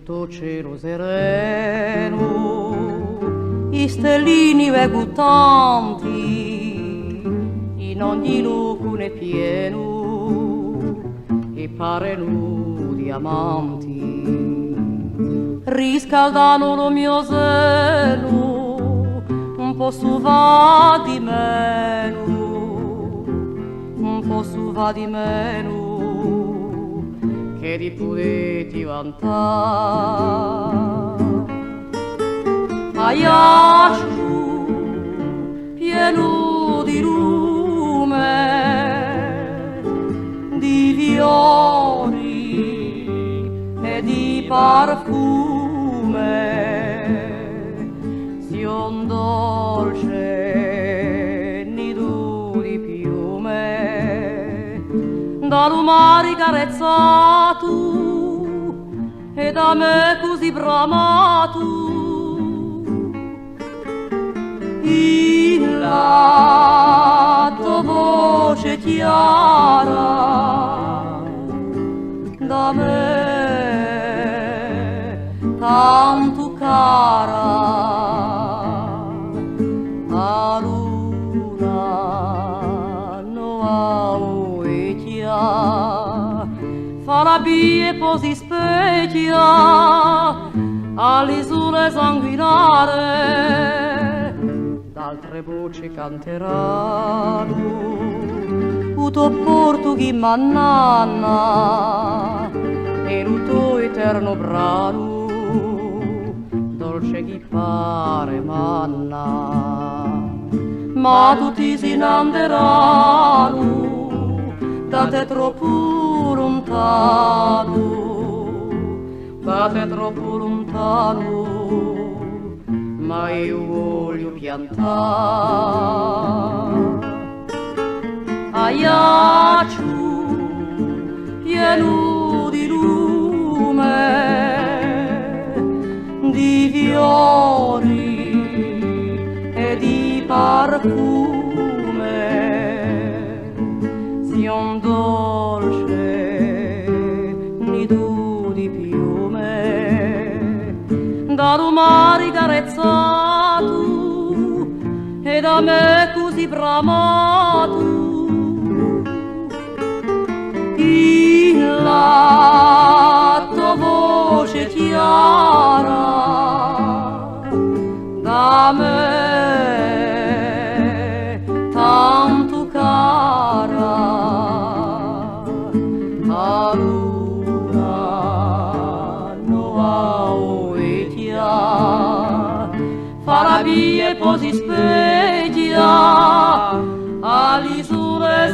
tutto cielo sereno, i stellini veguttanti, in ogni lucune pieno, e pareno diamanti, riscaldano lo mio seno, un po' su va di meno, un po' su va di meno, che di poteti vantare. Aiacciu pieno di lume, di fiori e di parfume, sion dolce nido di piume, da lumari carezzato e da me così bramato. In lato voce chiara da me tanto cara, a luna no chia fa la bie posi specchia all'isole sanguinare. Altre voci canteranno, uto porto chi mannanna, e l'uto eterno brano, dolce chi pare manna. Ma tutti si innanderanno, da te troppo lontano, da te troppo lontano, ma io voglio piantare. Aiacciu pieno di lume, di fiori e di parfume, sion dolce nido di piume, da lumari carezzato e da me così bramato. In lato voce chiara da me tanto cara, a luna no fa la bie posi specchia all'isole